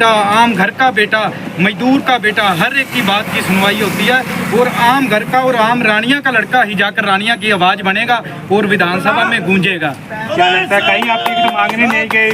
बेटा, आम घर का बेटा, मजदूर का बेटा, हर एक की बात की सुनवाई होती है। और आम घर का और आम रानिया का लड़का ही जाकर रानिया की आवाज़ बनेगा और विधानसभा में गूंजेगा। क्या लगता है कहीं आप टिकट मांगने नहीं गए,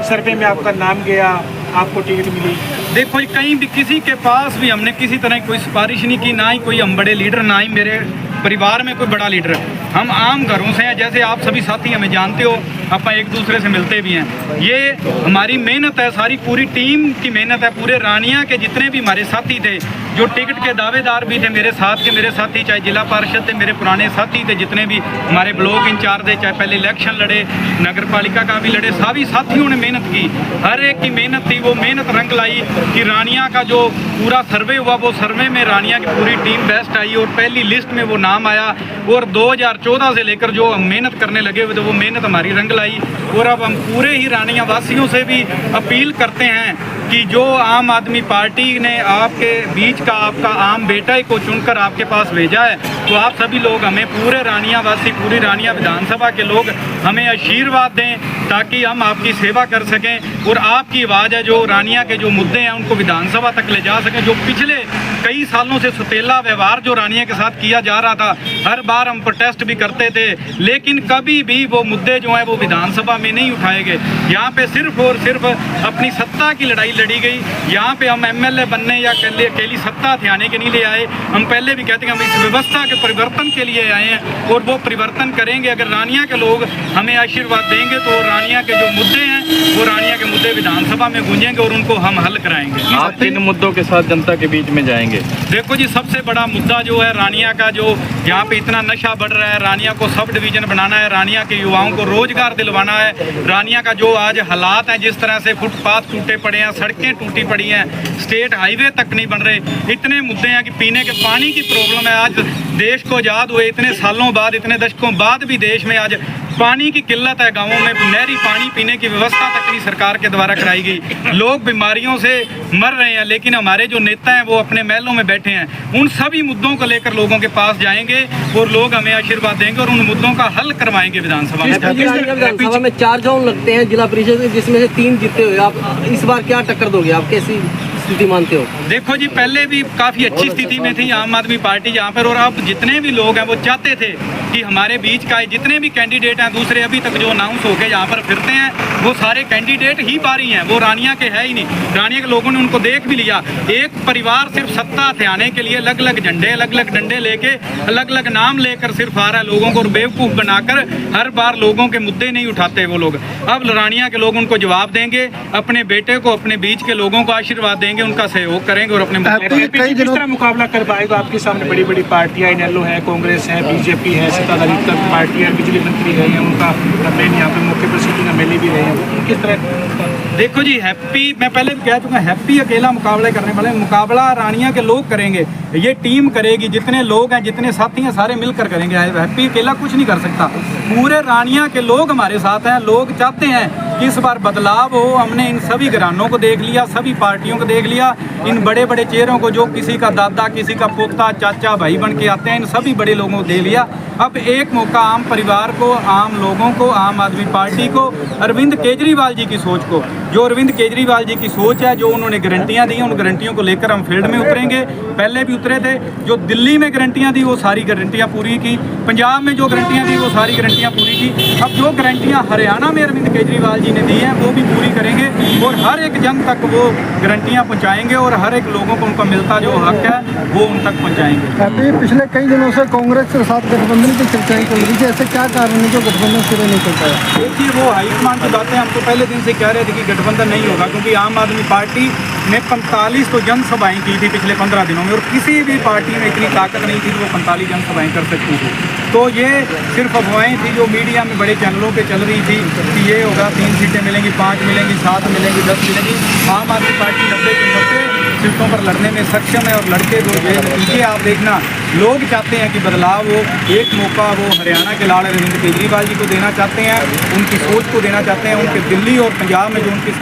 सर्वे में आपका नाम गया, आपको टिकट मिली? देखो जी, कहीं भी किसी के पास भी हमने किसी तरह की कोई सिफारिश नहीं की, ना ही कोई हम बड़े लीडर, ना ही मेरे परिवार में कोई बड़ा लीडर। हम आम घरों से हैं, जैसे आप सभी साथी हमें जानते हो, आप एक दूसरे से मिलते भी हैं। ये हमारी मेहनत है, सारी पूरी टीम की मेहनत है। पूरे रानिया के जितने भी हमारे साथी थे, जो टिकट के दावेदार भी थे मेरे साथ के मेरे साथी, चाहे जिला पार्षद थे, मेरे पुराने साथी थे, जितने भी हमारे ब्लॉक इंचार्ज थे, चाहे पहले इलेक्शन लड़े, नगर पालिका का भी लड़े, सभी साथियों ने मेहनत की। हर एक की मेहनत थी, वो मेहनत रंग लाई कि रानिया का जो पूरा सर्वे हुआ, वो सर्वे में रानिया की पूरी टीम बेस्ट आई और पहली लिस्ट में वो नाम आया। और 2014 से लेकर जो हम मेहनत करने लगे हुए थे, वो मेहनत हमारी रंग लाई। और अब हम पूरे ही रानिया वासियों से भी अपील करते हैं कि जो आम आदमी पार्टी ने आपके बीच का आपका आम बेटा ही को चुनकर आपके पास भेजा है, तो आप सभी लोग हमें, पूरे रानिया वासी, पूरी रानिया विधानसभा के लोग हमें आशीर्वाद दें, ताकि हम आपकी सेवा कर सकें और आपकी आवाज़ है जो रानिया के जो मुद्दे हैं उनको विधानसभा तक ले जा सकें। जो पिछले कई सालों से सुतेला व्यवहार जो रानिया के साथ किया जा रहा था, हर बार हम प्रोटेस्ट भी करते थे, लेकिन कभी भी वो मुद्दे जो हैं वो विधानसभा में नहीं उठाए गए। यहाँ पे सिर्फ और सिर्फ अपनी सत्ता की लड़ाई लड़ी गई। यहाँ पे हम एमएलए बनने या अकेली सत्ता थे आने के नहीं ले आए। हम पहले भी कहते हैं हम इस व्यवस्था के परिवर्तन के लिए आए हैं और वो परिवर्तन करेंगे। अगर रानिया के लोग हमें आशीर्वाद देंगे तो रानिया के जो मुद्दे हैं वो रानिया के मुद्दे विधानसभा में गूंजेंगे और उनको हम हल कराएंगे। आप किन मुद्दों के साथ जनता के बीच में जाएंगे? देखो जी, सबसे बड़ा मुद्दा जो है रानिया का, जो यहाँ पे इतना नशा बढ़ रहा है, रानिया को सब डिवीज़न बनाना है, रानिया के युवाओं को रोजगार दिलवाना है। रानिया का जो आज हालात हैं, जिस तरह से फुटपाथ टूटे पड़े हैं, सड़कें टूटी पड़ी हैं, स्टेट हाईवे तक नहीं बन रहे, इतने मुद्दे हैं कि पीने के पानी की प्रॉब्लम है। आज देश को आज़ाद हुए इतने सालों बाद, इतने दशकों बाद भी देश में आज पानी की किल्लत है। गाँवों में नहरी पानी पीने की व्यवस्था तक नहीं सरकार के द्वारा कराई गई। लोग बीमारियों से मर रहे हैं, लेकिन हमारे जो नेता हैं वो अपने महलों में बैठे हैं। उन सभी मुद्दों को लेकर लोगों के पास जाएंगे और लोग हमें आशीर्वाद देंगे और उन मुद्दों का हल करवाएंगे विधानसभा में। विधानसभा में 4 जोन लगते हैं जिला परिषद के, जिसमें से 3 जीते हुए। आप इस बार क्या टक्कर दोगे? आप कैसी स्थिति मानते हो? देखो जी, पहले भी काफ़ी अच्छी स्थिति में थी आम आदमी पार्टी यहाँ पर, और अब जितने भी लोग हैं वो चाहते थे कि हमारे बीच का जितने भी कैंडिडेट हैं दूसरे अभी तक जो अनाउंस होकर यहाँ पर फिरते हैं, वो सारे कैंडिडेट ही बारी हैं, वो रानिया के है ही नहीं। रानिया के लोगों ने उनको देख भी लिया। एक परिवार सिर्फ सत्ता थे आने के लिए अलग अलग झंडे, अलग अलग डंडे लेके, अलग अलग नाम लेकर सिर्फ आ रहा है लोगों को बेवकूफ़ बनाकर। हर बार लोगों के मुद्दे नहीं उठाते वो लोग। अब रानिया के लोग उनको जवाब देंगे, अपने बेटे को, अपने बीच के लोगों को आशीर्वाद देंगे, उनका सहयोग करेंगे और अपने किस तरह मुकाबला कर पाएगा? आपके सामने बड़ी बड़ी पार्टियां, इनेलो है, कांग्रेस है, बीजेपी है, सत्ताधारी पार्टी है, बिजली मंत्री रहे हैं, उनका कैंपेन यहाँ पे मौके पर सिटिंग एमएलए भी रहे हैं, किस तरह? देखो जी, हैप्पी, मैं पहले भी कह चुका, हैप्पी अकेला मुकाबला करने वाले, मुकाबला रानिया के लोग करेंगे, ये टीम करेगी, जितने लोग हैं, जितने साथी हैं, सारे मिलकर करेंगे। हैप्पी अकेला कुछ नहीं कर सकता। पूरे रानिया के लोग हमारे साथ हैं। लोग चाहते हैं कि इस बार बदलाव हो। हमने इन सभी घरानों को देख लिया, सभी पार्टियों को देख लिया, इन बड़े बड़े चेहरों को, जो किसी का दादा, किसी का पोता, चाचा, भाई बन के आते हैं, इन सभी बड़े लोगों को दे लिया। अब एक मौका आम परिवार को, आम लोगों को, आम आदमी पार्टी को, अरविंद केजरीवाल जी की सोच को, जो अरविंद केजरीवाल जी की सोच है, जो उन्होंने गारंटियां दी, उन गारंटियों को लेकर हम फील्ड में उतरेंगे। पहले भी उतरे थे। जो दिल्ली में गारंटियां दी वो सारी गारंटियां पूरी की, पंजाब में जो गारंटियां दी वो सारी गारंटियां पूरी की। अब जो गारंटियां हरियाणा में अरविंद केजरीवाल जी ने दी हैं वो भी पूरी करेंगे और हर एक जन तक वो गारंटियां पहुंचाएंगे और हर एक लोगों को उनका मिलता जो हक है वो उन तक पहुंचाएंगे। पिछले कई दिनों से कांग्रेस के साथ गठबंधन की चर्चाएं चल रही थी, ऐसे क्या कारण है जो गठबंधन सिरे नहीं चल पाया? देखिए, वो हाईकमान की बातें हम तो पहले दिन से कह रहे थे कि गठबंधन नहीं होगा, क्योंकि आम आदमी पार्टी ने 45 तो जनसभाएं की थी पिछले 15 दिनों में, और किसी भी पार्टी में इतनी ताकत नहीं थी कि वो 45 जनसभाएं कर सकती थी। तो ये सिर्फ अफवाहें थी जो मीडिया में बड़े चैनलों पे चल रही थी कि ये होगा, 3 सीटें मिलेंगी, 5 मिलेंगी, 7 मिलेंगी, 10 मिलेंगी। आम आदमी पार्टी 90 के 90 सीटों पर लड़ने में सक्षम है और लड़के जो ये नतीजे आप देखना, लोग चाहते हैं कि बदलाव हो। एक मौका वो हरियाणा के लाड़ अरविंद केजरीवाल जी को देना चाहते हैं, उनकी सोच को देना चाहते हैं, उनके दिल्ली और पंजाब में जो उनकी